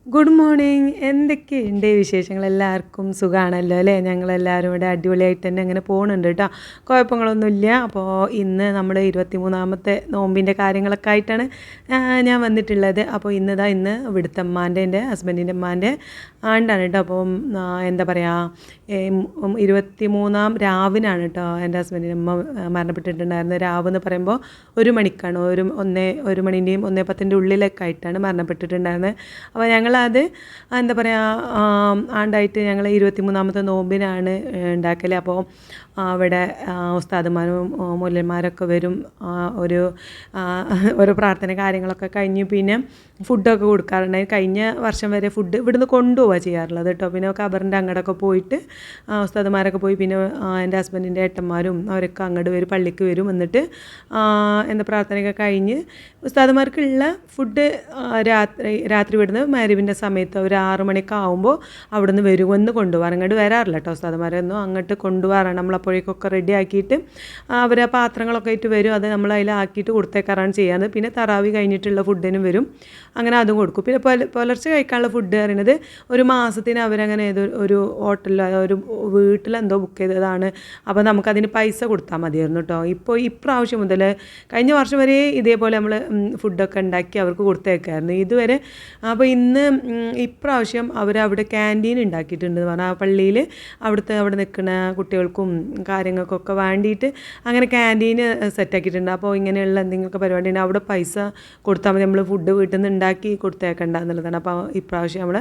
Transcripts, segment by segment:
Good morning. എന്തൊക്കെയുണ്ട് വിശേഷങ്ങൾ? എല്ലാവർക്കും സുഖമാണല്ലോ അല്ലേ? ഞങ്ങളെല്ലാവരും ഇവിടെ അടിപൊളിയായിട്ട് തന്നെ അങ്ങനെ പോകുന്നുണ്ട് കേട്ടോ. കുഴപ്പങ്ങളൊന്നുമില്ല. അപ്പോൾ ഇന്ന് നമ്മൾ 23ാമത്തെ നോമ്പിൻ്റെ കാര്യങ്ങളൊക്കെ ആയിട്ടാണ് ഞാൻ വന്നിട്ടുള്ളത്. അപ്പോൾ ഇന്ന് ഇവിടുത്തെ എൻ്റെ ഹസ്ബൻഡിൻ്റെ ഉമ്മാൻ്റെ ആണ്ടാണ് കേട്ടോ. അപ്പം എന്താ പറയുക, 23ാം രാവിനാണ് കേട്ടോ എൻ്റെ ഹസ്ബൻഡിൻ്റെ ഉമ്മ മരണപ്പെട്ടിട്ടുണ്ടായിരുന്നത്. രാവ് എന്ന് പറയുമ്പോൾ 1 മണിക്കാണ്, 1 മണിൻ്റെയും 1:10 ഉള്ളിലൊക്കെ ആയിട്ടാണ് മരണപ്പെട്ടിട്ടുണ്ടായിരുന്നത്. അപ്പോൾ ഞങ്ങളത് എന്താ പറയുക, ആണ്ടായിട്ട് ഞങ്ങൾ 23ാമത്തെ നോമ്പിനാണ് ഉണ്ടാക്കൽ. അപ്പോൾ അവിടെ ഉസ്താദുമാരും മൂല്യന്മാരൊക്കെ വരും. ഒരു പ്രാർത്ഥന കാര്യങ്ങളൊക്കെ കഴിഞ്ഞ് പിന്നെ ഫുഡൊക്കെ കൊടുക്കാറുണ്ടായി. കഴിഞ്ഞ വർഷം വരെ ഫുഡ് ഇവിടുന്ന് കൊണ്ടുപോവുക ചെയ്യാറുള്ളത് കേട്ടോ. പിന്നെ ഖബറിൻ്റെ അങ്ങോട്ടൊക്കെ പോയിട്ട് ഉസ്താദുമാരൊക്കെ പോയി, പിന്നെ എൻ്റെ ഹസ്ബൻഡിൻ്റെ ഏട്ടന്മാരും അവരൊക്കെ അങ്ങോട്ട് വരും, പള്ളിക്ക് വരും. എന്നിട്ട് എന്താ പ്രാർത്ഥനയൊക്കെ കഴിഞ്ഞ് ഉസ്താദുമാർക്കുള്ള ഫുഡ് രാത്രി ഇവിടുന്ന് മഗ്‌രിബിൻ്റെ സമയത്ത് ഒരു 6 മണിയൊക്കെ ആകുമ്പോൾ അവിടുന്ന് വരുമെന്ന് കൊണ്ടുപോകാറ്. അങ്ങോട്ട് വരാറില്ല കേട്ടോ ഉസ്താദുമാരൊന്നും, അങ്ങോട്ട് കൊണ്ടുപോകാറാണ്. നമ്മളപ്പോഴേക്കൊക്കെ റെഡി ആക്കിയിട്ട് അവർ ആ പാത്രങ്ങളൊക്കെ ആയിട്ട് വരും, അത് നമ്മൾ അതിലാക്കിയിട്ട് കൊടുത്തേക്കാറാണ് ചെയ്യാറ്. പിന്നെ തറാവി കഴിഞ്ഞിട്ടുള്ള ഫുഡിനും വരും, അങ്ങനെ അതും കൊടുക്കും. പിന്നെ പുലർച്ചെ കഴിക്കാനുള്ള ഫുഡ് പറയുന്നത് ഒരു മാസത്തിന് അവരങ്ങനെ ഒരു ഹോട്ടലിലോ ഒരു വീട്ടിലെന്തോ ബുക്ക് ചെയ്തതാണ്. അപ്പോൾ നമുക്കതിന് പൈസ കൊടുത്താൽ മതിയായിരുന്നു കേട്ടോ. ഇപ്രാവശ്യം മുതൽ കഴിഞ്ഞ വർഷം വരെ ഇതേപോലെ നമ്മൾ ഫുഡൊക്കെ ഉണ്ടാക്കി അവർക്ക് കൊടുത്തേക്കായിരുന്നു ഇതുവരെ. അപ്പോൾ ഇപ്രാവശ്യം അവരവിടെ ക്യാൻറ്റീൻ ഉണ്ടാക്കിയിട്ടുണ്ടെന്ന് പറഞ്ഞാൽ ആ പള്ളിയിൽ അവിടെ നിൽക്കുന്ന കുട്ടികൾക്കും കാര്യങ്ങൾക്കൊക്കെ വേണ്ടിയിട്ട് അങ്ങനെ ക്യാൻറ്റീന് സെറ്റാക്കിയിട്ടുണ്ട്. അപ്പോൾ ഇങ്ങനെയുള്ള എന്തെങ്കിലുമൊക്കെ പരിപാടി ഉണ്ടെങ്കിൽ അവിടെ പൈസ കൊടുത്താൽ മതി, നമ്മൾ ഫുഡ് വീട്ടിൽ നിന്ന് ഉണ്ടാക്കി കൊടുത്തേക്കണ്ട എന്നുള്ളതാണ്. അപ്പോൾ ഇപ്രാവശ്യം നമ്മൾ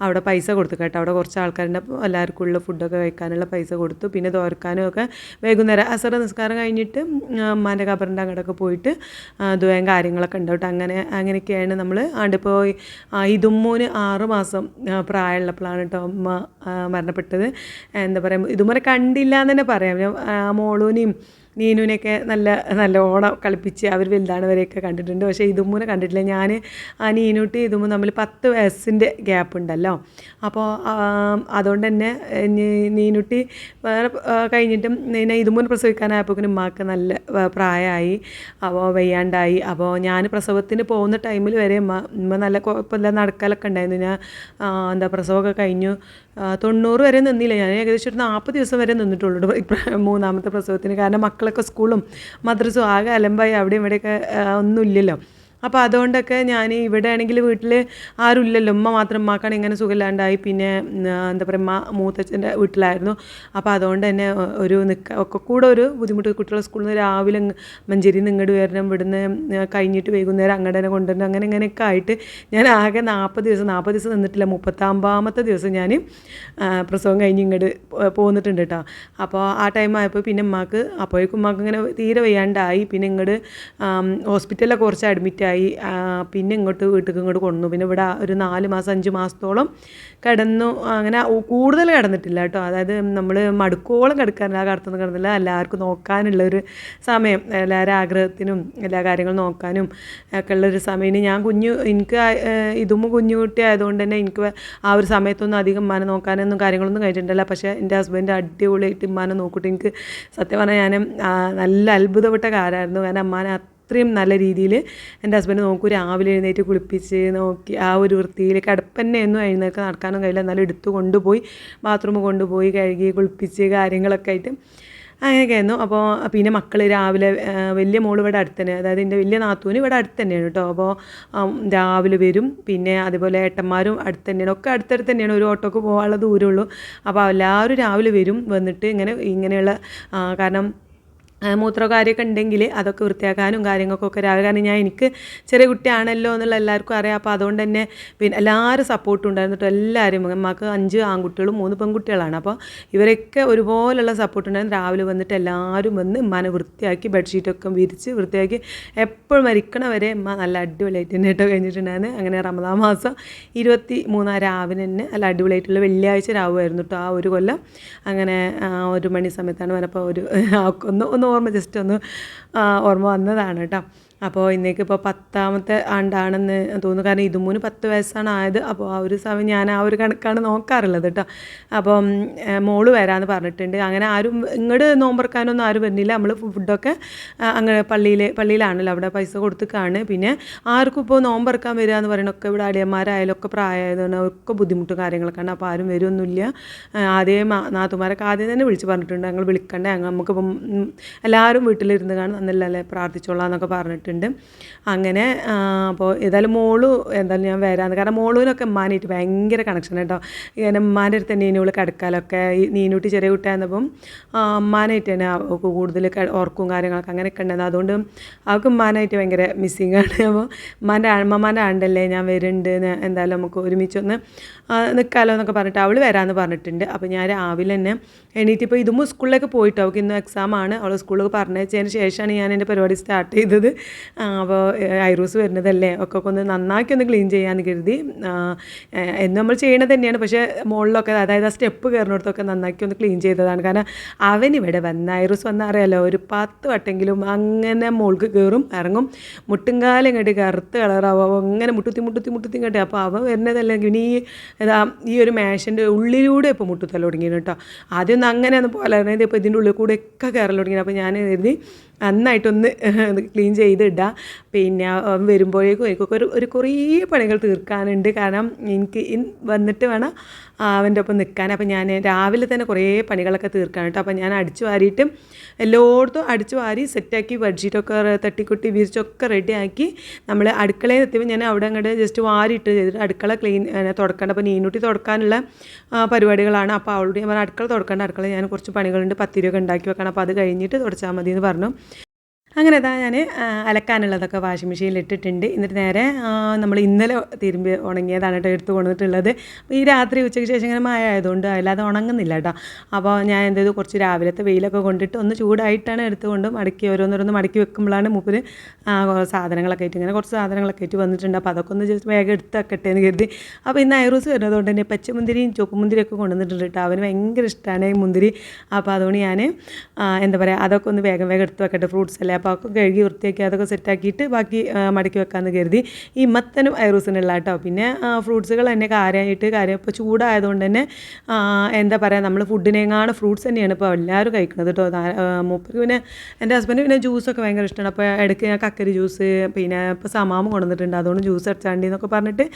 അവിടെ പൈസ കൊടുത്തു കേട്ടോ. അവിടെ കുറച്ച് ആൾക്കാരുണ്ട്, അപ്പോൾ എല്ലാവർക്കും ഉള്ള ഫുഡൊക്കെ കഴിക്കാനുള്ള പൈസ കൊടുത്തു. പിന്നെ തോർക്കാനും ഒക്കെ വൈകുന്നേരം അസർ നിസ്കാരം കഴിഞ്ഞിട്ട് ഉമ്മാൻ്റെ ഖബറിൻ്റെ അങ്ങോട്ടൊക്കെ പോയിട്ട് ദുആയും കാര്യങ്ങളൊക്കെ ഉണ്ട് കേട്ടോ. അങ്ങനെയൊക്കെയാണ് നമ്മൾ ആണ്ടിപ്പോൾ ഇതുമ്മൂന് 6 മാസം പ്രായമുള്ളപ്പോഴാണ് കേട്ടോ അമ്മ മരണപ്പെട്ടത്. എന്താ പറയുക, ഇതുമുறை കണ്ടില്ല എന്ന് തന്നെ പറയാം. മോളൂനെയും നീനുവിനെയൊക്കെ നല്ലോണം കളിപ്പിച്ച് അവർ വലുതാണവരെയൊക്കെ കണ്ടിട്ടുണ്ട്. പക്ഷേ ഇതുമ്മൂനെ കണ്ടിട്ടില്ല. ഞാൻ നീനൂട്ടി ഇതുമ്മൂ തമ്മിൽ 10 വയസ്സിൻ്റെ ഗ്യാപ്പ് ഉണ്ടല്ലോ. അപ്പോൾ അതുകൊണ്ട് തന്നെ നീനുട്ടി വേറെ കഴിഞ്ഞിട്ടും ഇതുമ്മൂനെ പ്രസവിക്കാനായപ്പോഴേക്കും ഉമ്മാക്ക് നല്ല പ്രായമായി, അപ്പോൾ വയ്യാണ്ടായി. അപ്പോൾ ഞാൻ പ്രസവത്തിന് പോകുന്ന ടൈമിൽ വരെ ഉമ്മ നല്ല കുഴപ്പമില്ല, നടക്കലൊക്കെ ഉണ്ടായിരുന്നു. ഞാൻ എന്താ പ്രസവമൊക്കെ കഴിഞ്ഞു 90 വരെ നിന്നില്ല, ഞാൻ ഏകദേശം ഒരു 40 ദിവസം വരെ നിന്നിട്ടുള്ളൂ 3ാമത്തെ പ്രസവത്തിന്. കാരണം മക്കളൊക്കെ സ്കൂളും മദ്രസും ആകെ അലമ്പായി, അവിടെയും ഇവിടെയൊക്കെ ഒന്നുമില്ലല്ലോ. അപ്പോൾ അതുകൊണ്ടൊക്കെ ഞാൻ ഇവിടെ ആണെങ്കിൽ വീട്ടിൽ ആരും ഇല്ലല്ലോ, ഉമ്മ മാത്രം. ഉമ്മാക്കാണ് ഇങ്ങനെ സുഖമില്ലാണ്ടായി. പിന്നെ എന്താ പറയുക, മൂത്തച്ഛൻ്റെ വീട്ടിലായിരുന്നു. അപ്പോൾ അതുകൊണ്ട് തന്നെ ഒക്കെ കൂടെ ഒരു ബുദ്ധിമുട്ട്. കുട്ടികളെ സ്കൂളിൽ നിന്ന് രാവിലെ മഞ്ചേരിയിൽ നിന്ന് ഇങ്ങോട്ട് വരണം, ഇവിടുന്ന് കഴിഞ്ഞിട്ട് വൈകുന്നേരം അങ്ങോട്ട് തന്നെ കൊണ്ടുവരണം, ഇങ്ങനെയൊക്കെ ആയിട്ട് ഞാൻ ആകെ 40 ദിവസം നിന്നിട്ടില്ല. 39ാമത്തെ ദിവസം ഞാൻ പ്രസവം കഴിഞ്ഞ് ഇങ്ങോട്ട് പോന്നിട്ടുണ്ട് കേട്ടോ. അപ്പോൾ ആ ടൈം ആയപ്പോൾ പിന്നെ അപ്പോഴേക്കും ഉമ്മാക്ക് ഇങ്ങനെ തീരെ വയ്യാണ്ടായി. പിന്നെ ഇങ്ങോട്ട് ഹോസ്പിറ്റലിലൊക്കെ കുറച്ച് അഡ്മിറ്റായി. പിന്നെ വീട്ടിലേക്ക് കൊണ്ടുവന്നു. പിന്നെ ഇവിടെ ഒരു 4 മാസം 5 മാസത്തോളം കിടന്നു. അങ്ങനെ കൂടുതൽ കിടന്നിട്ടില്ല കേട്ടോ. അതായത് നമ്മൾ മടുക്കോളം കടത്തൊന്നും കിടന്നില്ല. എല്ലാവർക്കും നോക്കാനുള്ളൊരു സമയം, എല്ലാവരും ആഗ്രഹത്തിനും എല്ലാ കാര്യങ്ങളും നോക്കാനും ഒക്കെ ഉള്ളൊരു സമയം. എനിക്ക് കുഞ്ഞു കുട്ടി ആയതുകൊണ്ട് തന്നെ എനിക്ക് ആ ഒരു സമയത്തൊന്നും അധികം ഉമ്മാനെ നോക്കാനൊന്നും കാര്യങ്ങളൊന്നും കഴിഞ്ഞിട്ടുണ്ടല്ല. പക്ഷേ എൻ്റെ ഹസ്ബൻഡ് അടിപൊളിയായിട്ട് ഉമ്മാനെ നോക്കിയിട്ട് എനിക്ക് സത്യം പറഞ്ഞാൽ ഞാൻ നല്ല അത്ഭുതപ്പെട്ട കാര്യമായിരുന്നു. കാരണം ഉമ്മാനെ അത്രയും നല്ല രീതിയിൽ എൻ്റെ ഹസ്ബൻഡ് നോക്കൂ. രാവിലെ എഴുന്നേറ്റ് കുളിപ്പിച്ച് നോക്കി ആ ഒരു വൃത്തിയിൽ കിടപ്പന്നെയൊന്നും എഴുന്നേൽക്ക് നടക്കാനും കഴിയില്ല, എന്നാലും എടുത്തു കൊണ്ടുപോയി ബാത്റൂമിൽ കൊണ്ടുപോയി കഴുകി കുളിപ്പിച്ച് കാര്യങ്ങളൊക്കെ ആയിട്ട് അങ്ങനെയൊക്കെയായിരുന്നു. അപ്പോൾ പിന്നെ മക്കൾ രാവിലെ വലിയ മോൾ ഇവിടെ അടുത്ത് തന്നെ, അതായത് എൻ്റെ വലിയ നാത്തൂന് ഇവിടെ അടുത്ത് തന്നെയാണ് കേട്ടോ. അപ്പോൾ രാവിലെ വരും. പിന്നെ അതുപോലെ ഏട്ടന്മാരും അടുത്ത് തന്നെയാണ്, ഒക്കെ അടുത്തടുത്ത് തന്നെയാണ്, ഒരു ഓട്ടോക്ക് പോകാനുള്ള ദൂരമുള്ളൂ. അപ്പോൾ എല്ലാവരും രാവിലെ വന്നിട്ട് ഇങ്ങനെയുള്ള കാരണം മൂത്രകാര്യമൊക്കെ ഉണ്ടെങ്കിൽ അതൊക്കെ വൃത്തിയാക്കാനും കാര്യങ്ങൾക്കൊക്കെ രാവിലെ. കാരണം എനിക്ക് ചെറിയ കുട്ടിയാണല്ലോ എന്നുള്ള എല്ലാവർക്കും അറിയാം. അപ്പോൾ അതുകൊണ്ട് തന്നെ പിന്നെ എല്ലാവരും സപ്പോർട്ടും ഉണ്ടായിരുന്നു കേട്ടോ. എല്ലാവരും, അമ്മക്ക് 5 ആൺകുട്ടികളും 3 പെൺകുട്ടികളാണ്. അപ്പോൾ ഇവരൊക്കെ ഒരുപോലുള്ള സപ്പോർട്ട് ഉണ്ടായിരുന്നു. രാവിലെ വന്നിട്ട് എല്ലാവരും വന്ന് ഉമ്മാനെ വൃത്തിയാക്കി ബെഡ്ഷീറ്റൊക്കെ വിരിച്ച് വൃത്തിയാക്കി എപ്പോഴും മരിക്കണ വരെ ഉമ്മ നല്ല അടിപൊളിയായിട്ട് തന്നെ കേട്ടോ കഴിഞ്ഞിട്ടുണ്ടായിരുന്നു. അങ്ങനെ റമദാൻ മാസം 23 രാവിലെ തന്നെ നല്ല അടിപൊളിയായിട്ടുള്ള വെള്ളിയാഴ്ച രാവുമായിരുന്നു കേട്ടോ ആ ഒരു കൊല്ലം. അങ്ങനെ 1 മണി സമയത്താണ് വന്നപ്പോൾ ഒന്ന് ഓർമ്മ വന്നതാണ് കേട്ടോ. അപ്പോൾ ഇന്നേക്ക് ഇപ്പോൾ 10ാമത്തെ ആണ്ടാണെന്ന് തോന്നുന്നു. കാരണം ഇതുമൂന്ന് 10 വയസ്സാണ് ആയത്. അപ്പോൾ ആ ഒരു സമയം ഞാൻ ആ ഒരു കണക്കാണ് നോക്കാറുള്ളത് കേട്ടോ. അപ്പം മോള് വരാമെന്ന് പറഞ്ഞിട്ടുണ്ട്. അങ്ങനെ ആരും ഇങ്ങോട്ട് നോമ്പറക്കാനൊന്നും ആരും വരുന്നില്ല. നമ്മൾ ഫുഡൊക്കെ അങ്ങനെ പള്ളിയിലാണല്ലോ, അവിടെ പൈസ കൊടുത്തിട്ടാണ്. പിന്നെ ആർക്കും ഇപ്പോൾ നോമ്പറക്കാൻ വരിക എന്ന് പറയണൊക്കെ ഇവിടെ അടിയന്മാരായാലും ഒക്കെ പ്രായമായതുകൊണ്ട് ഒക്കെ ബുദ്ധിമുട്ടും കാര്യങ്ങളൊക്കെയാണ്. അപ്പോൾ ആരും വരുമൊന്നുമില്ല. ആദ്യം നാത്തുമാരൊക്കെ ആദ്യം തന്നെ വിളിച്ച് പറഞ്ഞിട്ടുണ്ട്, ഞങ്ങൾ വിളിക്കണ്ടേ, നമുക്കിപ്പം എല്ലാവരും വീട്ടിലിരുന്ന് കാണും നന്നല്ലേ പ്രാർത്ഥിച്ചോളാം എന്നൊക്കെ പറഞ്ഞിട്ടുണ്ട്. അങ്ങനെ അപ്പോൾ ഏതായാലും മോള് എന്തായാലും ഞാൻ വരാമെന്ന്. കാരണം മോളൂനൊക്കെ ഉമ്മാനായിട്ട് ഭയങ്കര കണക്ഷൻ കേട്ടോ. ഇങ്ങനെ ഉമ്മാൻ്റെ അടുത്ത് തന്നെ ഇനിയോള് കിടക്കാലൊക്കെ ഈ നീനൂട്ടി ചെറിയ കുട്ടിയായിരുന്നപ്പം ഉമ്മാനായിട്ട് തന്നെ കൂടുതൽ ഓർക്കും കാര്യങ്ങളൊക്കെ അങ്ങനെയൊക്കെ ഉണ്ടായിരുന്നു. അതുകൊണ്ട് അവൾക്ക് ഉമ്മാനായിട്ട് ഭയങ്കര മിസ്സിങ് ആണ്. അപ്പോൾ അമ്മമാൻ്റെ ആണ്ടല്ലേ ഞാൻ വരുന്നുണ്ട്, എന്തായാലും നമുക്ക് ഒരുമിച്ചൊന്ന് നിൽക്കാമല്ലോ എന്നൊക്കെ പറഞ്ഞിട്ട് അവൾ വരാമെന്ന് പറഞ്ഞിട്ടുണ്ട്. അപ്പോൾ ഞാൻ രാവിലെ തന്നെ എണീറ്റിപ്പോൾ ഇതും സ്കൂളിലേക്ക് പോയിട്ട് അവൾക്ക് ഇന്ന് എക്സാമാണ്. അവൾ സ്കൂളിൽ പറഞ്ഞതിന് ശേഷമാണ് ഞാൻ എൻ്റെ പരിപാടി സ്റ്റാർട്ട് ചെയ്തത്. അപ്പോൾ ഐറൂസ് വരുന്നതല്ലേ ഒക്കെ ഒന്ന് നന്നാക്കി ഒന്ന് ക്ലീൻ ചെയ്യാമെന്ന് കരുതി. എന്ന് നമ്മൾ ചെയ്യണത് തന്നെയാണ്, പക്ഷേ മുകളിലൊക്കെ അതായത് ആ സ്റ്റെപ്പ് കയറുന്നിടത്തൊക്കെ നന്നാക്കി ഒന്ന് ക്ലീൻ ചെയ്തതാണ്. കാരണം അവനിവിടെ ഐറൂസ് വന്നാൽ അറിയാമല്ലോ, ഒരു 10 വട്ടെങ്കിലും അങ്ങനെ മുകൾക്ക് കയറും ഇറങ്ങും, മുട്ടുംകാലം കെട്ടി കറുത്ത് കളറാവും, അങ്ങനെ മുട്ടുത്തി കെട്ടി. അപ്പോൾ അവൻ വരുന്നതല്ലെങ്കിൽ ഇനി ഈ ഒരു മേശൻ്റെ ഉള്ളിലൂടെ ഇപ്പോൾ മുട്ടുത്തല്ല തുടങ്ങിയാണ് കേട്ടോ. ആദ്യമൊന്നും അങ്ങനെയൊന്നും പോലായിരുന്നു, ഇപ്പോൾ ഇതിൻ്റെ ഉള്ളിൽ കൂടെ ഒക്കെ കയറൽ തുടങ്ങിയത്. അപ്പോൾ ഞാൻ കരുതി നന്നായിട്ടൊന്ന് ക്ലീൻ ചെയ്തിടുക. പിന്നെ വരുമ്പോഴേക്കും എനിക്കൊക്കെ ഒരു കുറേ പണികൾ തീർക്കാനുണ്ട്. കാരണം എനിക്ക് വന്നിട്ട് വേണം അവൻ്റെ ഒപ്പം നിൽക്കാൻ. അപ്പോൾ ഞാൻ രാവിലെ തന്നെ കുറേ പണികളൊക്കെ തീർക്കാൻ കേട്ടോ. അപ്പോൾ ഞാൻ അടിച്ചു വാരിയിട്ട് എല്ലായിടത്തും അടിച്ചു വാരി സെറ്റാക്കി ബെഡ്ഷീറ്റൊക്കെ തട്ടിക്കുട്ടി വിരിച്ചൊക്കെ റെഡിയാക്കി നമ്മൾ അടുക്കളയിൽ എത്തിയപ്പോൾ ഞാൻ അവിടെ അങ്ങോട്ട് ജസ്റ്റ് വാരിയിട്ട് ചെയ്തിട്ട് അടുക്കള ക്ലീൻ തുടക്കേണ്ട. അപ്പോൾ നീനൂട്ടി തുടക്കാനുള്ള പരിപാടികളാണ്. അപ്പോൾ അവളോട് ഞാൻ അടുക്കള തുടക്കേണ്ട, അടുക്കള ഞാൻ കുറച്ച് പണികളുണ്ട്, പത്തിരിയൊക്കെ ഉണ്ടാക്കി വെക്കണം, അപ്പോൾ അത് കഴിഞ്ഞിട്ട് തുടച്ചാൽ മതി എന്ന് പറഞ്ഞു. അങ്ങനെ ഇതാ ഞാൻ അലക്കാനുള്ളതൊക്കെ വാഷിംഗ് മെഷീനിൽ ഇട്ടിട്ടുണ്ട്. എന്നിട്ട് നേരെ നമ്മൾ ഇന്നലെ തിരുമ്പി ഉണങ്ങിയതാണ് കേട്ടോ എടുത്ത് കൊണ്ടുവന്നിട്ടുള്ളത്. അപ്പോൾ ഈ രാത്രി ഉച്ചയ്ക്ക് ശേഷം ഇങ്ങനെ മഴ ആയതുകൊണ്ട് അല്ലാതെ ഉണങ്ങുന്നില്ല കേട്ടോ. അപ്പോൾ ഞാൻ എന്ത് ചെയ്തു, കുറച്ച് രാവിലത്തെ വെയിലൊക്കെ കൊണ്ടിട്ട് ഒന്ന് ചൂടായിട്ടാണ് എടുത്തുകൊണ്ട് മടക്കി ഓരോന്നോരോന്ന് മടക്കി വെക്കുമ്പോഴാണ് മൂപ്പര് സാധനങ്ങളൊക്കെ ആയിട്ട് ഇങ്ങനെ കുറച്ച് സാധനങ്ങളൊക്കെ ആയിട്ട് വന്നിട്ടുണ്ട്. അപ്പോൾ അതൊക്കെ ഒന്ന് ജസ്റ്റ് വേഗം എടുത്ത് വെക്കട്ടെ എന്ന് കരുതി. അപ്പോൾ ഇന്ന് ഐറൂസ് വരുന്നതുകൊണ്ട് തന്നെ പച്ചമുന്തിരിയും ചുവപ്പുമുന്തിരിയൊക്കെ കൊണ്ടുവന്നിട്ടുണ്ട് കേട്ടോ. അവന് ഭയങ്കര ഇഷ്ടമാണ് ഈ മുന്തിരി. അപ്പോൾ അതുകൊണ്ട് ഞാൻ എന്താ പറയുക, അതൊക്കെ ഒന്ന് വേഗം എടുത്ത് വെക്കട്ടെ, ഫ്രൂട്ട്സ് അല്ലേ. അപ്പോൾ അതൊക്കെ കഴുകി വൃത്തിയാക്കി അതൊക്കെ സെറ്റാക്കിയിട്ട് ബാക്കി മടക്കി വെക്കാമെന്ന് കരുതി. ഈ മത്തനും ഐറൂസിനുള്ള കേട്ടോ. പിന്നെ ഫ്രൂട്ട്സുകൾ തന്നെ കാര്യം ഇപ്പോൾ ചൂടായതുകൊണ്ട് തന്നെ എന്താ പറയുക, നമ്മൾ ഫുഡിനെങ്ങാണ് ഫ്രൂട്ട്സ് തന്നെയാണ് ഇപ്പോൾ എല്ലാവരും കഴിക്കുന്നത് കേട്ടോ. മൂപ്പർക്ക് പിന്നെ എൻ്റെ ഹസ്ബൻഡ് പിന്നെ ജ്യൂസൊക്കെ ഭയങ്കര ഇഷ്ടമാണ്. അപ്പോൾ ഇടയ്ക്ക് ഞാൻ കക്കരി ജ്യൂസ്, പിന്നെ ഇപ്പോൾ സമാമ് കൊണ്ടുവന്നിട്ടുണ്ട്, അതുകൊണ്ട് ജ്യൂസ് അടിച്ചാണ്ടി എന്നൊക്കെ പറഞ്ഞിട്ട്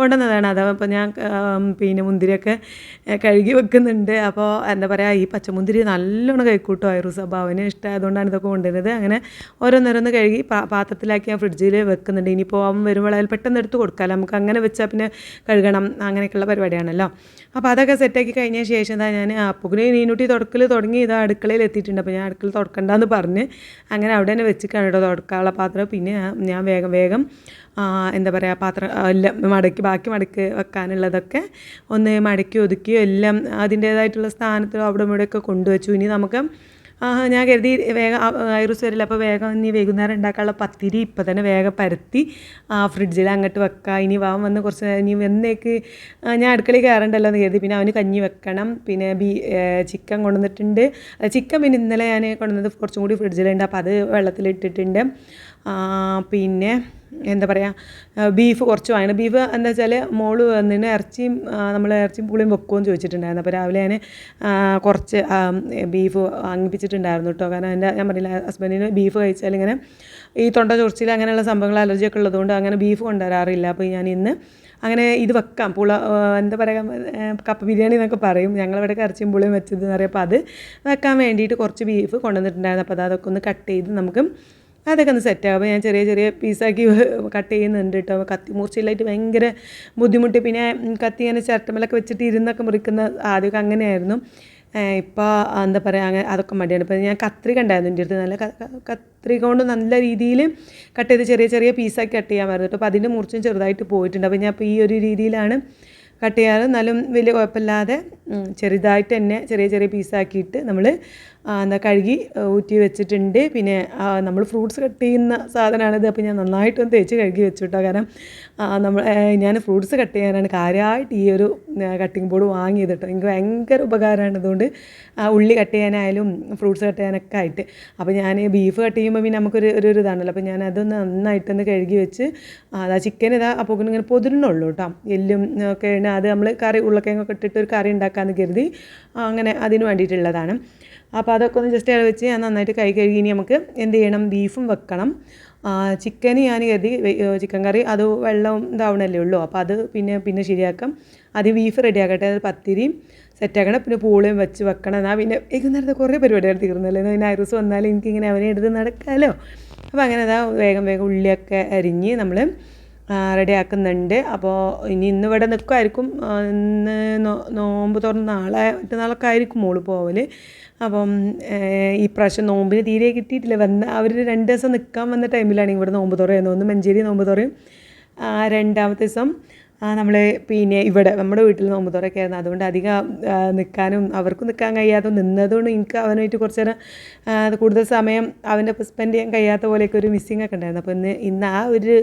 കൊണ്ടുവന്നതാണ്. അപ്പോൾ ഞാൻ പിന്നെ മുന്തിരിയൊക്കെ കഴുകി വെക്കുന്നുണ്ട്. അപ്പോൾ എന്താ പറയുക, ഈ പച്ചമുന്തിരി നല്ലോണം കഴിക്കൂട്ടോ ഐറൂസ്. അപ്പോൾ അവന് ഇഷ്ടമായതുകൊണ്ടാണ് ഇതൊക്കെ കൊണ്ടുവരുന്നത്. അങ്ങനെ ഓരോന്നോരോന്ന് കഴുകി പാത്രത്തിലാക്കി ഞാൻ ഫ്രിഡ്ജിൽ വെക്കുന്നുണ്ട്. ഇനിയിപ്പോൾ അവൻ വരുമ്പോൾ പെട്ടെന്ന് എടുത്ത് കൊടുക്കാമല്ലോ, നമുക്ക് അങ്ങനെ വെച്ചാൽ പിന്നെ കഴുകണം അങ്ങനെയൊക്കെയുള്ള പരിപാടിയാണല്ലോ. അപ്പോൾ അതൊക്കെ സെറ്റാക്കി കഴിഞ്ഞ ശേഷം എന്താ ഞാൻ അപ്പുകിന് നീനൂട്ടി തുടക്കൽ തുടങ്ങി ഇതാ അടുക്കളയിൽ എത്തിയിട്ടുണ്ട്. അപ്പോൾ ഞാൻ അടുക്കള തുടക്കണ്ടെന്ന് പറഞ്ഞ് അങ്ങനെ അവിടെ തന്നെ വെച്ചിട്ടാണ് കേട്ടോ തുടക്കാനുള്ള പാത്രം. പിന്നെ ഞാൻ വേഗം എന്താ പറയുക, പാത്രം എല്ലാം ബാക്കി മടക്കി വെക്കാനുള്ളതൊക്കെ ഒന്ന് മടക്കി ഒതുക്കി എല്ലാം അതിൻ്റേതായിട്ടുള്ള സ്ഥാനത്ത് അവിടെ ഇവിടെയൊക്കെ കൊണ്ടുവച്ചു. ഇനി നമുക്ക് ഞാൻ കരുതി വേഗം ഐറൂസ് വരില്ല, അപ്പോൾ വേഗം ഇനി വൈകുന്നേരം ഉണ്ടാക്കാനുള്ള പത്തിരി ഇപ്പം തന്നെ വേഗം പരത്തി ഫ്രിഡ്ജിൽ അങ്ങോട്ട് വെക്കുക. ഇനി വന്ന് കുറച്ച് ഇനി വന്നേക്ക് ഞാൻ അടുക്കളയിൽ കയറണ്ടല്ലോ എന്ന് കരുതി. പിന്നെ അവന് കഞ്ഞി വെക്കണം. പിന്നെ ചിക്കൻ കൊണ്ടുവന്നിട്ടുണ്ട്. ചിക്കൻ പിന്നെ ഇന്നലെ ഞാൻ കൊണ്ടുവന്നത് കുറച്ചും കൂടി ഫ്രിഡ്ജിലുണ്ട്, അപ്പോൾ അത് വെള്ളത്തിലിട്ടിട്ടുണ്ട്. പിന്നെ എന്താ പറയുക, ബീഫ് കുറച്ച് വാങ്ങണം. ബീഫ് എന്താ വെച്ചാൽ മോള് വന്നിട്ട് നമ്മൾ ഇറച്ചിയും പുളിയും വെക്കുമെന്ന് ചോദിച്ചിട്ടുണ്ടായിരുന്നു. അപ്പോൾ രാവിലെ ഞാൻ കുറച്ച് ബീഫ് വാങ്ങിപ്പിച്ചിട്ടുണ്ടായിരുന്നു കേട്ടോ. കാരണം ഞാൻ പറഞ്ഞില്ല, ഹസ്ബൻഡിന് ബീഫ് കഴിച്ചാൽ ഇങ്ങനെ ഈ തൊണ്ട ചൊറിച്ചിൽ അങ്ങനെയുള്ള സംഭവങ്ങൾ അലർജിയൊക്കെ ഉള്ളതുകൊണ്ട് അങ്ങനെ ബീഫ് കൊണ്ടുവരാറില്ല. അപ്പോൾ ഞാൻ ഇന്ന് അങ്ങനെ ഇത് വെക്കാം, എന്താ പറയുക, കപ്പ ബിരിയാണി എന്നൊക്കെ പറയും, ഞങ്ങളിവിടെ ഇറച്ചിയും പുളിയും വെച്ചതെന്ന് പറയും. അപ്പോൾ അത് വെക്കാൻ വേണ്ടിയിട്ട് കുറച്ച് ബീഫ് കൊണ്ടുവന്നിട്ടുണ്ടായിരുന്നു. അപ്പോൾ അതൊക്കെ ഒന്ന് കട്ട് ചെയ്ത് നമുക്ക് അതൊക്കെ ഒന്ന് സെറ്റാകുമ്പോൾ ഞാൻ ചെറിയ പീസാക്കി കട്ട് ചെയ്യുന്നുണ്ട് കേട്ടോ. കത്തി മൂർച്ചയിലായിട്ട് ഭയങ്കര ബുദ്ധിമുട്ട്. പിന്നെ കത്തി ഇങ്ങനെ ചിരട്ടമലൊക്കെ വെച്ചിട്ട് ഇരുന്നൊക്കെ മുറിക്കുന്ന ആദ്യമൊക്കെ അങ്ങനെയായിരുന്നു. ഇപ്പോൾ എന്താ പറയുക, അങ്ങനെ അതൊക്കെ മടിയാണ്. ഇപ്പോൾ ഞാൻ കത്രിക ഉണ്ടായിരുന്നു എൻ്റെ അടുത്ത്, നല്ല കത്രിക കൊണ്ട് നല്ല രീതിയിൽ കട്ട് ചെയ്ത് ചെറിയ പീസാക്കി കട്ട് ചെയ്യാൻ വരുന്നത്. അപ്പോൾ അതിൻ്റെ മുറിച്ചും ചെറുതായിട്ട് പോയിട്ടുണ്ട്. അപ്പോൾ ഞാൻ ഇപ്പോൾ ഈ ഒരു രീതിയിലാണ് കട്ട് ചെയ്യാറ്. എന്നാലും വലിയ കുഴപ്പമില്ലാതെ ചെറുതായിട്ട് തന്നെ ചെറിയ പീസാക്കിയിട്ട് നമ്മൾ എന്താ കഴുകി ഊറ്റി വെച്ചിട്ടുണ്ട്. പിന്നെ നമ്മൾ ഫ്രൂട്ട്സ് കട്ട് ചെയ്യുന്ന സാധനമാണിത്. അപ്പോൾ ഞാൻ നന്നായിട്ടൊന്ന് തേച്ച് കഴുകി വെച്ചു കേട്ടോ. കാരണം ഞാൻ ഫ്രൂട്ട്സ് കട്ട് ചെയ്യാനാണ് കാര്യമായിട്ട് ഈ ഒരു കട്ടിംഗ് ബോർഡ് വാങ്ങിയത് കേട്ടോ. എനിക്ക് ഭയങ്കര ഉപകാരമാണ്. അതുകൊണ്ട് ഉള്ളി കട്ട് ചെയ്യാനായാലും ഫ്രൂട്ട്സ് കട്ട് ചെയ്യാനൊക്കെ ആയിട്ട്. അപ്പോൾ ഞാൻ ബീഫ് കട്ട് ചെയ്യുമ്പോൾ പിന്നെ നമുക്കൊരു ഇതാണല്ലോ. അപ്പോൾ ഞാൻ അതൊന്ന് നന്നായിട്ടൊന്ന് കഴുകി വെച്ച് അതാ ചിക്കൻ ഇതാ അപ്പോൾ ഇങ്ങനെ പൊതിരുന്നുള്ളൂ കേട്ടോ. എല്ലും ഒക്കെ അത് നമ്മൾ ഉരുളക്കിഴങ്ങൊക്കെ ഇട്ടിട്ട് ഒരു കറി ഉണ്ടാക്കാമെന്ന് കരുതി അങ്ങനെ അതിന് വേണ്ടിയിട്ടുള്ളതാണ്. അപ്പോൾ അതൊക്കെ ഒന്ന് ജസ്റ്റ് വെച്ച് ഞാൻ നന്നായിട്ട് കഴുകി ഇനി നമുക്ക് എന്ത് ചെയ്യണം, ബീഫും വെക്കണം. ചിക്കന് ഞാൻ കരുതി ചിക്കൻ കറി അത് വെള്ളം ഇതാവണല്ലേ ഉള്ളൂ. അപ്പോൾ അത് പിന്നെ ശരിയാക്കാം. അത് ബീഫ് റെഡിയാക്കട്ടെ. അത് പത്തിരിയും സെറ്റാക്കണം. പിന്നെ പൂളയും വെച്ച് വെക്കണം. എന്നാൽ പിന്നെ വൈകുന്നേരത്തെ കുറേ പരിപാടികൾ തീർന്നല്ലോ. പിന്നെ ഐറൂസ് വന്നാൽ എനിക്കിങ്ങനെ അവനെ എടുത്ത് നടക്കാമല്ലോ. അപ്പോൾ അങ്ങനെ വേഗം ഉള്ളിയൊക്കെ അരിഞ്ഞ് നമ്മൾ റെഡിയാക്കുന്നുണ്ട്. അപ്പോൾ ഇന്ന് ഇവിടെ നിൽക്കുമായിരിക്കും. ഇന്ന് നോമ്പ് തുറന്ന് മറ്റന്നാളൊക്കെ ആയിരിക്കും മോള് പോവൽ. അപ്പം ഈ പ്രാവശ്യം നോമ്പിന് തീരെ കിട്ടിയിട്ടില്ല. അവർ 2 ദിവസം നിൽക്കാൻ വന്ന ടൈമിലാണ് ഇവിടെ നോമ്പ് തുറയുന്നത്. ഒന്ന് മഞ്ചേരി നോമ്പ് തുറയും, രണ്ടാമത്തെ ദിവസം നമ്മൾ പിന്നെ ഇവിടെ നമ്മുടെ വീട്ടിൽ നോമ്പ് തുറയൊക്കെ ആയിരുന്നു. അതുകൊണ്ട് അധികം നിൽക്കാനും അവർക്കും നിൽക്കാൻ കഴിയാതെ നിന്നതുകൊണ്ട് എനിക്ക് അവനായിട്ട് കുറച്ച് നേരം കൂടുതൽ സമയം അവൻ്റെ സ്പെൻഡ് ചെയ്യാൻ കഴിയാത്ത പോലെയൊക്കെ ഒരു മിസ്സിങ് ഒക്കെ ഉണ്ടായിരുന്നു. അപ്പോൾ ഇന്ന് ആ ഒരു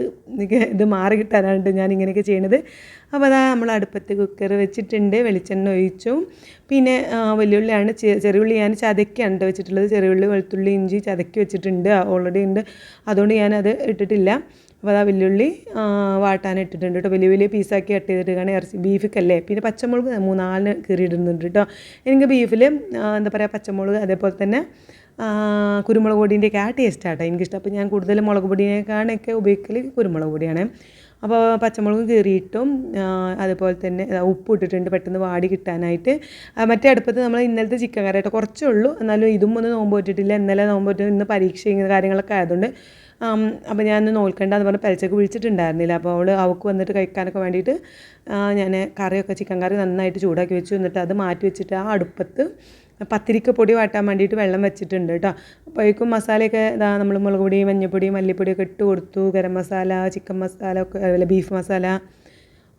ഇത് മാറി കിട്ടാനായിട്ട് ഞാൻ ഇങ്ങനെയൊക്കെ ചെയ്യണത്. അപ്പോൾ അതാ നമ്മൾ അടുപ്പത്ത് കുക്കർ വെച്ചിട്ടുണ്ട്. വെളിച്ചെണ്ണ ഒഴിച്ചു. പിന്നെ വലിയുള്ളിയാണ് ചെറിയുള്ളി ഞാൻ ചതക്കിയാണ് വെച്ചിട്ടുള്ളത്. ചെറിയുള്ളി, വെളുത്തുള്ളി, ഇഞ്ചി ചതക്കി വെച്ചിട്ടുണ്ട്, ഓൾറെഡി ഉണ്ട്. അതുകൊണ്ട് ഞാനത് ഇട്ടിട്ടില്ല. അപ്പോൾ അതാ വെല്ലുള്ളി വാട്ടാൻ ഇട്ടിട്ടുണ്ട് കേട്ടോ. വലിയ പീസാക്കി കട്ട് ചെയ്തിട്ടാണ് ബീഫിക്കല്ലേ. പിന്നെ പച്ചമുളക് 3-4 കീറിയിടുന്നുണ്ട് കേട്ടോ. എനിക്ക് ബീഫിൽ എന്താ പറയുക പച്ചമുളക് അതേപോലെ തന്നെ കുരുമുളക് പൊടിൻ്റെയൊക്കെ ആ ടേസ്റ്റാട്ടോ എനിക്കിഷ്ടം. അപ്പോൾ ഞാൻ കൂടുതൽ മുളക് പൊടിയേക്കാളൊക്കെ ഉപയോഗിക്കൽ കുരുമുളക് പൊടിയാണ്. അപ്പോൾ പച്ചമുളക് കീറിയിട്ടും അതുപോലെ തന്നെ ഉപ്പ് ഇട്ടിട്ടുണ്ട് പെട്ടെന്ന് വാടി കിട്ടാനായിട്ട്. മറ്റേ അടുപ്പത്ത് നമ്മൾ ഇന്നലത്തെ ചിക്കൻ കറിയായിട്ട് കുറച്ചേ ഉള്ളൂ. എന്നാലും ഇതും ഒന്ന് നോമ്പ് പറ്റിയിട്ടില്ല. ഇന്നലെ നോമ്പ് പറ്റി ഇന്ന് പരീക്ഷ കാര്യങ്ങളൊക്കെ ആയതുകൊണ്ട് അപ്പോൾ ഞാനൊന്ന് നോൽക്കേണ്ട എന്ന് പറഞ്ഞ് പരിച്ചക്ക് വിളിച്ചിട്ടുണ്ടായിരുന്നില്ല. അപ്പോൾ അവൾക്ക് വന്നിട്ട് കഴിക്കാനൊക്കെ വേണ്ടിയിട്ട് ഞാൻ കറിയൊക്കെ ചിക്കൻ കറി നന്നായിട്ട് ചൂടാക്കി വെച്ചു. എന്നിട്ട് അത് മാറ്റി വെച്ചിട്ട് ആ അടുപ്പത്ത് പത്തിരിക്ക് പൊടി വാട്ടാൻ വേണ്ടിയിട്ട് വെള്ളം വെച്ചിട്ടുണ്ട് കേട്ടോ. അപ്പോഴേക്കും മസാലയൊക്കെ നമ്മൾ മുളക് പൊടി, മഞ്ഞൾപ്പൊടി, മല്ലിപ്പൊടിയൊക്കെ ഇട്ട് കൊടുത്തു. ഗരം മസാല, ചിക്കൻ മസാല ഒക്കെ അതുപോലെ ബീഫ് മസാല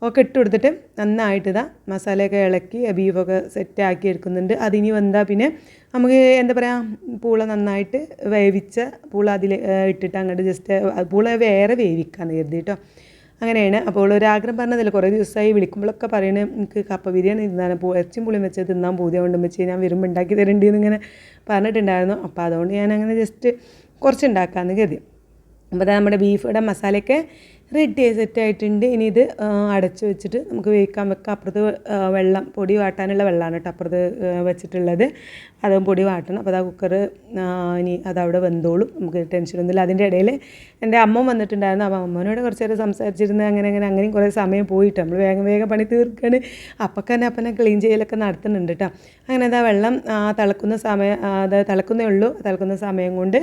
ഒക്കെ ഇട്ട് കൊടുത്തിട്ട് നന്നായിട്ട് മസാലയൊക്കെ ഇളക്കി ബീഫൊക്കെ സെറ്റാക്കി എടുക്കുന്നുണ്ട്. അതിനി വന്നാൽ പിന്നെ നമുക്ക് എന്താ പറയുക പൂള നന്നായിട്ട് വേവിച്ച പൂള അതിൽ ഇട്ടിട്ട് അങ്ങോട്ട് ജസ്റ്റ് പൂള വേറെ വേവിക്കാമെന്ന് കരുതി കേട്ടോ. അങ്ങനെയാണ്. അപ്പോൾ ഒരാഗ്രഹം പറഞ്ഞതില്ല, കുറേ ദിവസമായി വിളിക്കുമ്പോഴൊക്കെ പറയണേ എനിക്ക് കപ്പ ബിരിയാണി തിന്നാണ്, ഇറച്ചിയും പുളിയും വെച്ച് തിന്നാൻ പൂതിയാവുകൊണ്ട് വെച്ച് ഞാൻ വരുമ്പോൾ ഉണ്ടാക്കി തരേണ്ടിയെന്ന് ഇങ്ങനെ പറഞ്ഞിട്ടുണ്ടായിരുന്നു. അപ്പോൾ അതുകൊണ്ട് ഞാൻ അങ്ങനെ ജസ്റ്റ് കുറച്ച് ഉണ്ടാക്കാമെന്ന് കരുതി. അപ്പോൾ നമ്മുടെ ബീഫുടെ മസാലയൊക്കെ റെഡി സെറ്റായിട്ടുണ്ട്. ഇനി ഇത് അടച്ച് വെച്ചിട്ട് നമുക്ക് വേവിക്കാൻ വെക്കാം. അപ്പുറത്ത് വെള്ളം പൊടി വാട്ടാനുള്ള വെള്ളമാണ് കേട്ടോ അപ്പുറത്ത് വെച്ചിട്ടുള്ളത്. അതും പൊടി വാട്ടണം. അപ്പോൾ കുക്കർ ഇനി അതവിടെ വെന്തോളും, നമുക്ക് ടെൻഷനൊന്നുമില്ല. അതിൻ്റെ ഇടയിൽ എൻ്റെ അമ്മ വന്നിട്ടുണ്ടായിരുന്നു. അപ്പോൾ അമ്മനോട് കുറച്ച് നേരം സംസാരിച്ചിരുന്ന് അങ്ങനെയും കുറേ സമയം പോയിട്ട് നമ്മൾ വേഗം പണി തീർക്കാണ്. അപ്പനെ ക്ലീൻ ചെയ്യലൊക്കെ നടത്തുന്നുണ്ട് കേട്ടോ. അങ്ങനെ വെള്ളം തിളക്കുന്ന സമയം തിളക്കുന്നേ ഉള്ളൂ. തിളക്കുന്ന സമയം കൊണ്ട്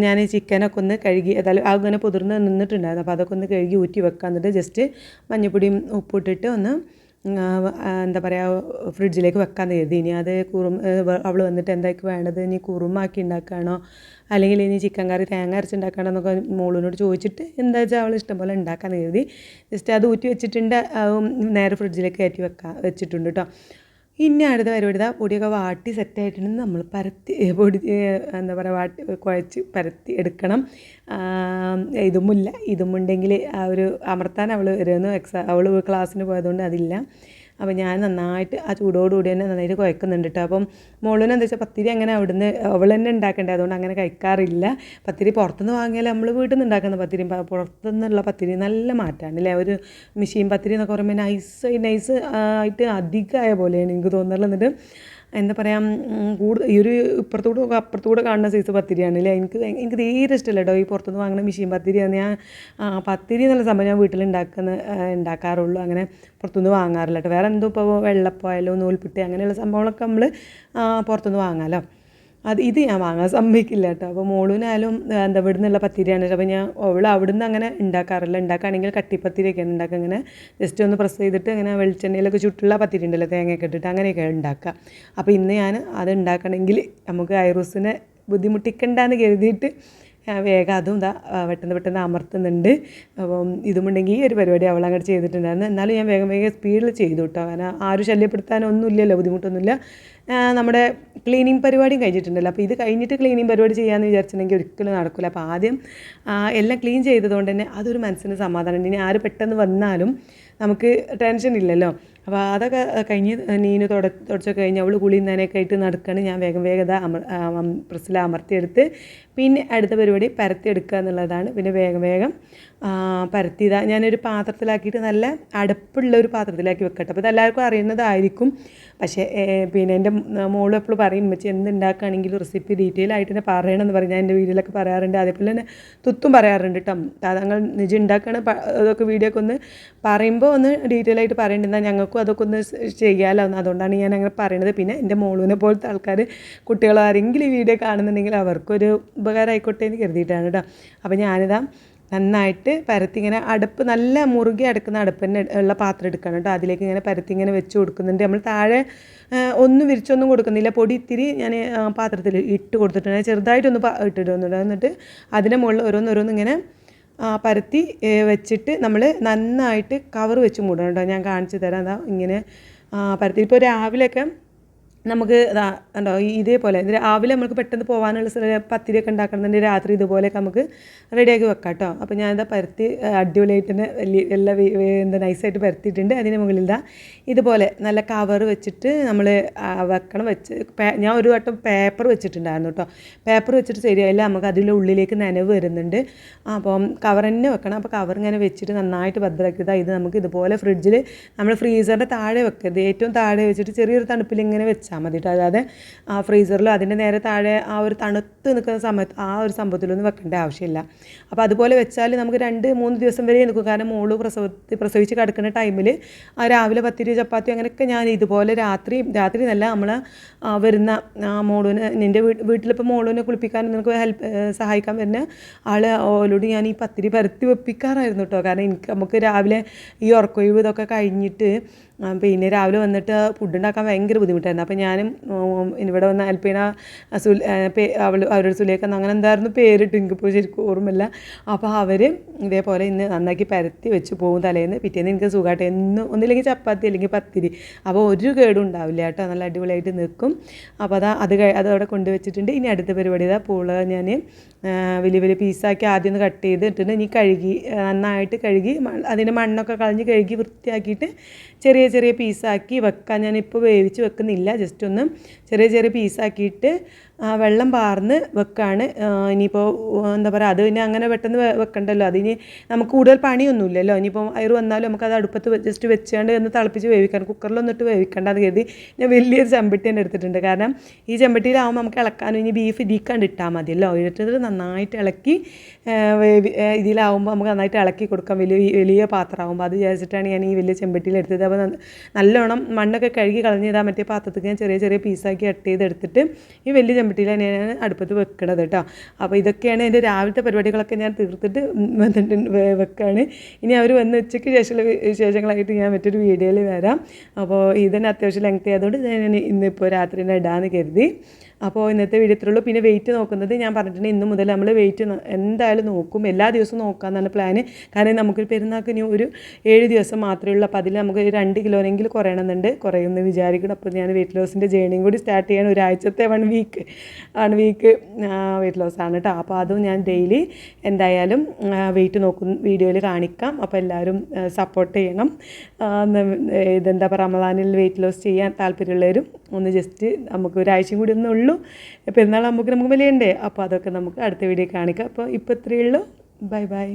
ഞാൻ ചിക്കനൊക്കെ ഒന്ന് കഴുകി അങ്ങനെ പുതിർന്ന് നിന്നിട്ടുണ്ടായിരുന്നു. അപ്പോൾ അതൊക്കെ ഒന്ന് കഴുകി ഊറ്റി വെക്കാൻ. എന്നിട്ട് ജസ്റ്റ് മഞ്ഞൾപ്പൊടിയും ഉപ്പിട്ടിട്ട് ഒന്ന് എന്താ പറയുക ഫ്രിഡ്ജിലേക്ക് വെക്കാൻ കരുതി. ഇനി അത് അവൾ വന്നിട്ട് എന്താക്കി വേണ്ടത്, ഇനി കുറുമാക്കി ഉണ്ടാക്കുകയാണോ അല്ലെങ്കിൽ ഇനി ചിക്കൻ കറി തേങ്ങ അരച്ചുണ്ടാക്കണോ എന്നൊക്കെ മോളിനോട് ചോദിച്ചിട്ട് എന്താ വെച്ചാൽ അവൾ ഇഷ്ടംപോലെ ഉണ്ടാക്കാൻ കരുതി. ജസ്റ്റ് അത് ഊറ്റി വെച്ചിട്ടുണ്ട്. നേരെ ഫ്രിഡ്ജിലേക്ക് കയറ്റി വെച്ചിട്ടുണ്ട് കേട്ടോ. ഇനി അടുത്ത പരിപാടി പൊടിയൊക്കെ വാട്ടി സെറ്റായിട്ടുണ്ട്. നമ്മൾ പൊടി എന്താ പറയുക കുഴച്ച് പരത്തി എടുക്കണം. ഇതുമുണ്ടെങ്കിൽ ആ ഒരു അമർത്താൻ അവൾ വരുന്നു. അവൾ ക്ലാസ്സിന് പോയതുകൊണ്ട് അതില്ല. അപ്പോൾ ഞാൻ നന്നായിട്ട് ആ ചൂടോടുകൂടി തന്നെ നന്നായിട്ട് കുഴക്കുന്നുണ്ട് കേട്ടോ. അപ്പം മോളിന് എന്താ വെച്ചാൽ പത്തിരി അങ്ങനെ അവിടുന്ന് അവൾ തന്നെ ഉണ്ടാക്കേണ്ടത്, അതുകൊണ്ട് അങ്ങനെ കഴിക്കാറില്ല. പത്തിരി പുറത്തുനിന്ന് വാങ്ങിയാൽ നമ്മൾ വീട്ടിൽ നിന്ന് ഉണ്ടാക്കുന്ന പത്തിരി പുറത്തുനിന്നുള്ള പത്തിരി നല്ല മാറ്റമാണ് അല്ലേ. ഒരു മെഷീൻ പത്തിരി എന്നൊക്കെ പറയുമ്പോൾ നൈസ് ആയിട്ട് അധികമായ പോലെയാണ് എനിക്ക് തോന്നുന്നത്. എന്നിട്ട് എന്താ പറയുക ഈ ഒരു അപ്പുറത്തൂടെ കാണുന്ന സൈസ് പത്തിരിയാണ് അല്ലേ. എനിക്ക് തീരെ ഇഷ്ടമല്ല കേട്ടോ ഈ പുറത്തുനിന്ന് വാങ്ങുന്ന മെഷീൻ പത്തിരിയാണ്. ഞാൻ പത്തിരി എന്നുള്ള സംഭവം ഞാൻ വീട്ടിൽ ഉണ്ടാക്കാറുള്ളൂ, അങ്ങനെ പുറത്തുനിന്ന് വാങ്ങാറില്ല കേട്ടോ. വേറെ എന്തോ ഇപ്പോൾ വെള്ളപ്പായാലോ നൂൽപുട്ട് അങ്ങനെയുള്ള സംഭവങ്ങളൊക്കെ നമ്മൾ പുറത്തുനിന്ന് വാങ്ങാമല്ലോ. ഇത് ഞാൻ വാങ്ങാൻ സമ്മതിക്കില്ല കേട്ടോ. അപ്പോൾ മോളിനായാലും എന്താ ഇവിടെ നിന്നുള്ള പത്തിരിയാണ്. അപ്പോൾ ഞാൻ അവിടുന്ന് അങ്ങനെ ഉണ്ടാക്കാറില്ല. ഉണ്ടാക്കുകയാണെങ്കിൽ കട്ടിപ്പത്തിരിയൊക്കെയാണ് ഉണ്ടാക്കുക. അങ്ങനെ ജസ്റ്റ് ഒന്ന് പ്രസ് ചെയ്തിട്ട് അങ്ങനെ വെളിച്ചെണ്ണയിലൊക്കെ ചുട്ടുള്ള പത്തിരി ഉണ്ടല്ലോ തേങ്ങയൊക്കെ ഇട്ടിട്ട് അങ്ങനെയൊക്കെ ഉണ്ടാക്കുക. അപ്പോൾ ഇന്ന് ഞാൻ അത് ഉണ്ടാക്കണമെങ്കിൽ നമുക്ക് ഐറൂസിനെ ബുദ്ധിമുട്ടിക്കണ്ടെന്ന് കരുതിയിട്ട് വേഗം അതും ഇതാ പെട്ടെന്ന് അമർത്തുന്നുണ്ട്. അപ്പം ഇതുമുണ്ടെങ്കിൽ ഈ ഒരു പരിപാടി അവൾ അങ്ങോട്ട് ചെയ്തിട്ടുണ്ടായിരുന്നു. എന്നാലും ഞാൻ വേഗം സ്പീഡിൽ ചെയ്തു കേട്ടോ. കാരണം ആരും ശല്യപ്പെടുത്താനൊന്നുമില്ലല്ലോ, ബുദ്ധിമുട്ടൊന്നുമില്ല. നമ്മുടെ ക്ലീനിങ് പരിപാടിയും കഴിഞ്ഞിട്ടുണ്ടല്ലോ. അപ്പോൾ ഇത് കഴിഞ്ഞിട്ട് ക്ലീനിങ് പരിപാടി ചെയ്യാമെന്ന് വിചാരിച്ചിട്ടുണ്ടെങ്കിൽ ഒരിക്കലും നടക്കില്ല. അപ്പോൾ ആദ്യം എല്ലാം ക്ലീൻ ചെയ്തതുകൊണ്ട് തന്നെ അതൊരു മനസ്സിന് സമാധാനമുണ്ട്. ഇനി ആര് പെട്ടെന്ന് വന്നാലും നമുക്ക് ടെൻഷൻ ഇല്ലല്ലോ. അപ്പോൾ അതൊക്കെ കഴിഞ്ഞ് നീന് തുടച്ചൊക്കെ കഴിഞ്ഞ് അവൾ കുളിയും നനയൊക്കെ ആയിട്ട് നടക്കുകയാണ്. ഞാൻ വേഗം പ്രസ്സിൽ അമർത്തിയെടുത്ത് പിന്നെ അടുത്ത പരിപാടി പരത്തിയെടുക്കുക എന്നുള്ളതാണ്. പിന്നെ വേഗം പരത്തിയതാ ഞാനൊരു പാത്രത്തിലാക്കിയിട്ട് നല്ല അടുപ്പുള്ള ഒരു പാത്രത്തിലാക്കി വെക്കട്ടെ. അപ്പോൾ ഇതെല്ലാവർക്കും അറിയുന്നതായിരിക്കും. പക്ഷേ പിന്നെ എൻ്റെ മോളും എപ്പോഴും പറയും, ഉമ്മച്ചി എന്തുണ്ടാക്കുകയാണെങ്കിലും റെസിപ്പി ഡീറ്റെയിൽ ആയിട്ട് തന്നെ പറയണമെന്ന് പറയും. ഞാൻ എൻ്റെ വീഡിയോയിലൊക്കെ പറയാറുണ്ട്. അതേപോലെ തന്നെ തുത്തും പറയാറുണ്ട് കേട്ടോ. തങ്ങൾ നിജം ഉണ്ടാക്കുകയാണ് അതൊക്കെ വീഡിയോ ഒക്കെ ഒന്ന് പറയുമ്പോൾ ഒന്ന് ഡീറ്റെയിൽ ആയിട്ട് പറയേണ്ടത്, ഞങ്ങൾക്കും അതൊക്കെ ഒന്ന് ചെയ്യാമല്ലോ. അതുകൊണ്ടാണ് ഞാൻ അങ്ങനെ പറയുന്നത്. പിന്നെ എൻ്റെ മോളുവിനെ പോലത്തെ ആൾക്കാർ കുട്ടികൾ ആരെങ്കിലും ഈ വീഡിയോ കാണുന്നുണ്ടെങ്കിൽ അവർക്കൊരു ഉപകാരം ആയിക്കോട്ടെ എന്ന് കരുതിയിട്ടാണ് കേട്ടോ. അപ്പോൾ ഞാനിതാ നന്നായിട്ട് പരത്തി ഇങ്ങനെ അടുപ്പ് നല്ല മുറുകി അടുക്കുന്ന അടുപ്പ് തന്നെ ഉള്ള പാത്രം എടുക്കണം കേട്ടോ. അതിലേക്ക് ഇങ്ങനെ പരത്തി ഇങ്ങനെ വെച്ച് കൊടുക്കുന്നുണ്ട്. നമ്മൾ താഴെ ഒന്നും വിരിച്ചൊന്നും കൊടുക്കുന്നില്ല. പൊടി ഇത്തിരി ഞാൻ പാത്രത്തിൽ ഇട്ട് കൊടുത്തിട്ടുണ്ട്. ചെറുതായിട്ടൊന്ന് ഇട്ടിടുന്നുണ്ട്. എന്നിട്ട് അതിൻ്റെ മുകളിൽ ഓരോന്ന് ഇങ്ങനെ പരത്തി വെച്ചിട്ട് നമ്മൾ നന്നായിട്ട് കവർ വെച്ച് മൂടണം കേട്ടോ. ഞാൻ കാണിച്ചു തരാം. അതാ ഇങ്ങനെ പരത്തി. ഇപ്പോൾ രാവിലെയൊക്കെ നമുക്ക് ഉണ്ടോ ഇതേപോലെ രാവിലെ നമുക്ക് പെട്ടെന്ന് പോകാനുള്ള പത്തിരിയൊക്കെ ഉണ്ടാക്കണമെന്നുണ്ടെങ്കിൽ രാത്രി ഇതുപോലെയൊക്കെ നമുക്ക് റെഡിയാക്കി വെക്കാം കേട്ടോ. അപ്പോൾ ഞാനിതാ പരത്തി അടിപൊളിയായിട്ട് തന്നെ എല്ലാം നൈസായിട്ട് പരത്തിയിട്ടുണ്ട്. അതിന് മുകളിൽ ഇതുപോലെ നല്ല കവർ വെച്ചിട്ട് നമ്മൾ വെക്കണം. ഞാൻ ഒരു വട്ടം പേപ്പർ വെച്ചിട്ടുണ്ടായിരുന്നു കേട്ടോ. പേപ്പർ വെച്ചിട്ട് ശരിയായില്ല, നമുക്ക് അതിൻ്റെ ഉള്ളിലേക്ക് നനവ് വരുന്നുണ്ട്. അപ്പം കവർ തന്നെ വെക്കണം. അപ്പോൾ കവർ ഇങ്ങനെ വെച്ചിട്ട് നന്നായിട്ട് ഭദ്രമാക്കിയതാണ്. ഇത് നമുക്ക് ഇതുപോലെ ഫ്രിഡ്ജിൽ നമ്മൾ ഫ്രീസറിൻ്റെ താഴെ വെക്കരുത്, ഏറ്റവും താഴെ വെച്ചിട്ട് ചെറിയൊരു തണുപ്പിൽ ഇങ്ങനെ വെച്ചാൽ മതിയിട്ട്. അതായത് ഫ്രീസറിലോ അതിൻ്റെ നേരെ താഴെ ആ ഒരു തണുത്ത് നിൽക്കുന്ന സമയത്ത് ആ ഒരു സംഭവത്തിലൊന്നും വെക്കേണ്ട ആവശ്യമില്ല. അപ്പോൾ അതുപോലെ വെച്ചാൽ നമുക്ക് 2-3 ദിവസം വരെ നിൽക്കും. കാരണം മോള് പ്രസവിച്ച് കിടക്കുന്ന ടൈമിൽ രാവിലെ പത്തിരി ചപ്പാത്തി അങ്ങനെയൊക്കെ ഞാൻ ഇതുപോലെ രാത്രി എന്നല്ല നമ്മൾ വരുന്ന മോളുവിന് എൻ്റെ വീട്ടിലിപ്പോൾ മോളുവിനെ കുളിപ്പിക്കാൻ നമുക്ക് സഹായിക്കാൻ വരുന്ന ഓലോട് ഞാൻ ഈ പത്തിരി പരത്തി വെപ്പിക്കാറായിരുന്നു കേട്ടോ. കാരണം നമുക്ക് രാവിലെ ഈ ഉറക്കൊഴിവ് ഇതൊക്കെ കഴിഞ്ഞിട്ട് പിന്നെ രാവിലെ വന്നിട്ട് ഫുഡ് ഉണ്ടാക്കാൻ ഭയങ്കര ബുദ്ധിമുട്ടായിരുന്നു. അപ്പോൾ ഞാനും ഇവിടെ വന്ന അൽപ്പീന അവരുടെ സുലേഖ അങ്ങനെ എന്തായിരുന്നു പേരിട്ട് എനിക്കിപ്പോൾ ശരിക്കും ഓർമ്മയില്ല. അപ്പോൾ അവർ ഇതേപോലെ ഇന്ന് നന്നാക്കി പരത്തി വെച്ച് പോകും തലേന്ന്. പിറ്റേന്ന് എനിക്ക് സുഖമായിട്ട് ഒന്നില്ലെങ്കിൽ ചപ്പാത്തി അല്ലെങ്കിൽ പത്തിരി. അപ്പോൾ ഒരു കേടും ഉണ്ടാവില്ല കേട്ടോ, നല്ല അടിപൊളിയായിട്ട് നിൽക്കും. അപ്പോൾ അതവിടെ കൊണ്ടുവച്ചിട്ടുണ്ട്. ഇനി അടുത്ത പരിപാടി പൂള ഞാൻ വലിയ പീസാക്കി ആദ്യം ഒന്ന് കട്ട് ചെയ്തിട്ടുണ്ട്. ഇനി നന്നായിട്ട് കഴുകി അതിൻ്റെ മണ്ണൊക്കെ കളഞ്ഞ് കഴുകി വൃത്തിയാക്കിയിട്ട് ചെറിയ പീസാക്കി വെക്കാൻ ഞാനിപ്പോൾ വേവിച്ച് വെക്കുന്നില്ല. ജസ്റ്റ് ഒന്ന് ചെറിയ പീസാക്കിയിട്ട് വെള്ളം പാർന്ന് വെക്കാണ്. ഇനിയിപ്പോൾ എന്താ പറയുക, അത് പിന്നെ അങ്ങനെ പെട്ടെന്ന് വെക്കണ്ടല്ലോ. അതിന് നമുക്ക് കൂടുതൽ പണിയൊന്നുമില്ലല്ലോ. ഇനിയിപ്പോൾ അയർ വന്നാലും നമുക്കത് അടുപ്പത്ത് ജസ്റ്റ് വെച്ചാണ്ട് ഒന്ന് തിളപ്പിച്ച് വേവിക്കാൻ, കുക്കറിലൊന്നിട്ട് വേവിക്കേണ്ടത് കരുതി ഞാൻ വലിയൊരു ചെമ്പട്ടി തന്നെ എടുത്തിട്ടുണ്ട്. കാരണം ഈ ചെമ്പട്ടിയിലാവുമ്പോൾ നമുക്ക് ഇളക്കാനും ഇനി ബീഫ് ഇതിക്കാണ്ട് ഇട്ടാൽ മതിയല്ലോ. ഇട്ടിട്ട് നന്നായിട്ട് ഇളക്കി ഇതിലാവുമ്പോൾ നമുക്ക് നന്നായിട്ട് ഇളക്കി കൊടുക്കാം. വലിയ പാത്രമാകുമ്പോൾ അത് വിചാരിച്ചിട്ടാണ് ഞാൻ ഈ വലിയ ചെമ്പട്ടിയിൽ എടുത്തത്. അപ്പോൾ നല്ലോണം മണ്ണൊക്കെ കഴുകി കളഞ്ഞിടാൻ മറ്റേ പാത്രത്തിൽ ഞാൻ ചെറിയ പീസാക്കി കട്ട് ചെയ്തെടുത്തിട്ട് ഈ വലിയ ചെമ്പട്ടിയിൽ തന്നെയാണ് അടുപ്പത്ത് വെക്കണത് കേട്ടോ. അപ്പോൾ ഇതൊക്കെയാണ് എൻ്റെ രാവിലത്തെ പരിപാടികളൊക്കെ ഞാൻ തീർത്തിട്ട് വെക്കുകയാണ്. ഇനി അവർ വന്ന് ഉച്ചയ്ക്ക് ശേഷമുള്ള വിശേഷങ്ങളായിട്ട് ഞാൻ മറ്റൊരു വീഡിയോയിൽ വരാം. അപ്പോൾ ഇതന്നെ അത്യാവശ്യം ലെങ്ത് ആയതുകൊണ്ട് ഞാൻ ഇന്നിപ്പോൾ രാത്രി തന്നെ ഇടാമെന്ന് കരുതി. അപ്പോൾ ഇന്നത്തെ വീഡിയോ ഇത്രയുള്ളൂ. പിന്നെ വെയിറ്റ് നോക്കുന്നത് ഞാൻ പറഞ്ഞിട്ടുണ്ട്, ഇന്ന് മുതൽ നമ്മൾ വെയിറ്റ് എന്തായാലും നോക്കും. എല്ലാ ദിവസവും നോക്കാമെന്നാണ് പ്ലാന്. കാരണം നമുക്കൊരു പെരുന്നാൾക്ക് ഇനി ഒരു 7 ദിവസം മാത്രമേ ഉള്ളൂ. അപ്പോൾ അതിൽ നമുക്ക് 2 കിലോനെങ്കിലും കുറയണമെന്നുണ്ട്. കുറയുമെന്ന് വിചാരിക്കണം. അപ്പോൾ ഞാൻ വെയിറ്റ് ലോസിൻ്റെ ജേണിയും കൂടി സ്റ്റാർട്ട് ചെയ്യാൻ ഒരാഴ്ചത്തെ 1 വീക്ക് വെയിറ്റ് ലോസ് ആണ് കേട്ടോ. അപ്പോൾ അതും ഞാൻ ഡെയിലി എന്തായാലും വെയിറ്റ് നോക്കും, വീഡിയോയിൽ കാണിക്കാം. അപ്പോൾ എല്ലാവരും സപ്പോർട്ട് ചെയ്യണം. ഇതെന്താ പറയുക, റമദാനിൽ വെയിറ്റ് ലോസ് ചെയ്യാൻ താല്പര്യമുള്ളവരും ഒന്ന് ജസ്റ്റ് നമുക്ക് ഒരാഴ്ചയും കൂടി ഒന്നും ഉള്ളൂ, പെരുന്നാൾ നമുക്ക് വലിയണ്ടേ. അപ്പോൾ അതൊക്കെ നമുക്ക് അടുത്ത വീഡിയോ കാണിക്കാം. അപ്പോൾ ഇപ്പോൾ ഇത്രയേ ഉള്ളൂ. ബൈ.